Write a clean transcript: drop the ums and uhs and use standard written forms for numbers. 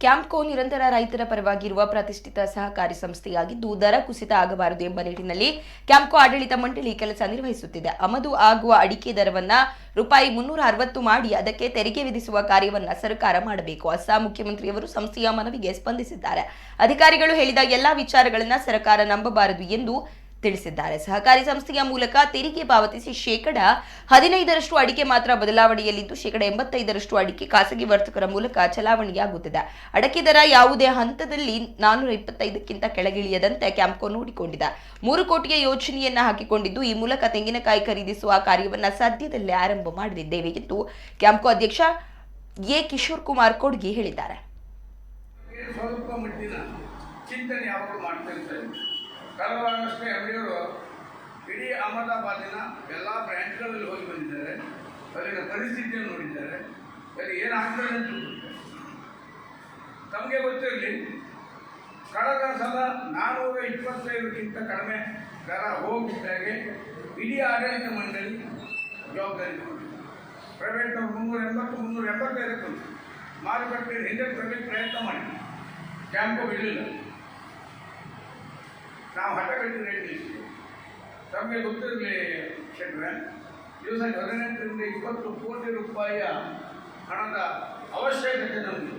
ಕ್ಯಾಂಪ್ಕೋ ನಿರಂತರ ರೈತರ ಪರವಾಗಿರುವ ಪ್ರತಿಷ್ಠಿತ ಸಹಕಾರಿ ಸಂಸ್ಥೆಯಾಗಿದ್ದು, ದರ ಕುಸಿತ ಆಗಬಾರದು ಎಂಬ ನಿಟ್ಟಿನಲ್ಲಿ ಕ್ಯಾಂಪ್ಕೋ ಆಡಳಿತ ಮಂಡಳಿ ಕೆಲಸ ನಿರ್ವಹಿಸುತ್ತಿದೆ. ಆಮದು ಆಗುವ ಅಡಿಕೆ ದರವನ್ನ ₹360 ಮಾಡಿ ಅದಕ್ಕೆ ತೆರಿಗೆ ವಿಧಿಸುವ ಕಾರ್ಯವನ್ನ ಸರ್ಕಾರ ಮಾಡಬೇಕು. ಅಸ್ಸಾಂ ಮುಖ್ಯಮಂತ್ರಿಯವರು ಸಂಸ್ಥೆಯ ಮನವಿಗೆ ಸ್ಪಂದಿಸಿದ್ದಾರೆ. ಅಧಿಕಾರಿಗಳು ಹೇಳಿದ ಎಲ್ಲಾ ವಿಚಾರಗಳನ್ನ ಸರ್ಕಾರ ನಂಬಬಾರದು ಎಂದು ತಿಳಿಸಿದ್ದಾರೆ. ಸಹಕಾರಿ ಸಂಸ್ಥೆಯ ಮೂಲಕ ತೆರಿಗೆ ಪಾವತಿಸಿ ₹15 ಅಡಿಕೆ ಮಾತ್ರ ಬದಲಾವಣೆಯಲ್ಲಿದ್ದು, ₹85 ಅಡಿಕೆ ಖಾಸಗಿ ವರ್ತಕರ ಮೂಲಕ ಚಲಾವಣೆಯಾಗುತ್ತಿದೆ. ಅಡಕೆ ದರ ಯಾವುದೇ ಹಂತದಲ್ಲಿ $425ಕ್ಕಿಂತ ಕೆಳಗಿಳಿಯದಂತೆ ಕ್ಯಾಂಪ್ಕೋ ನೋಡಿಕೊಂಡಿದೆ. 3 ಕೋಟಿಯ ಯೋಜನೆಯನ್ನ ಹಾಕಿಕೊಂಡಿದ್ದು, ಈ ಮೂಲಕ ತೆಂಗಿನಕಾಯಿ ಖರೀದಿಸುವ ಕಾರ್ಯವನ್ನ ಸದ್ಯದಲ್ಲೇ ಆರಂಭ ಮಾಡಲಿದ್ದೇವೆ ಎಂದು ಕ್ಯಾಂಪ್ಕೋ ಅಧ್ಯಕ್ಷ ಎ ಕಿಶೋರ್ ಕುಮಾರ್ ಕೊಡ್ಗಿ ಹೇಳಿದ್ದಾರೆ. ಕಳೆದಷ್ಟೇ ಅಂಗಡಿಯವರು ಇಡೀ ಅಹಮದಾಬಾದಿನ ಎಲ್ಲ ಬ್ರ್ಯಾಂಚ್ಗಳಲ್ಲಿ ಹೋಗಿ ಬಂದಿದ್ದಾರೆ. ಅಲ್ಲಿನ ಪರಿಸ್ಥಿತಿಯನ್ನು ನೋಡಿದ್ದಾರೆ. ಅಲ್ಲಿ ಏನಾಗ್ತದೆ ಅಂತ ತಮಗೆ ಗೊತ್ತಿರಲಿ, ಕಳೆದ ಸಲ $425ಕ್ಕಿಂತ ಕಡಿಮೆ ದರ ಹೋಗಿದ್ದಾಗೆ ಇಡೀ ಆಡಳಿತ ಮಂಡಳಿ ಜವಾಬ್ದಾರಿ ತಗೊಂಡಿದೆ. ಪ್ರೈವೇಟ್ನವರು 380-375 ಮಾರುಕಟ್ಟೆಯಲ್ಲಿ ಹಿಂದೆ ತರಲಿಕ್ಕೆ ಪ್ರಯತ್ನ ಮಾಡಿ ಕ್ಯಾಂಪ್ಕೋ ಬಿಡಲಿಲ್ಲ. ನಾವು ಹಠಗಟ್ಟಿ ರೇಟ್ ನಿಲ್ಲಿಸಿದ್ವಿ. ತಮಗೆ ಗೊತ್ತಿರಲಿ ಶೆಟ್ರೆ, ದಿವಸ 18 ರಿಂದ 20 ಕೋಟಿ ರೂಪಾಯಿಯ ಹಣದ ಅವಶ್ಯಕತೆ ನಮಗೆ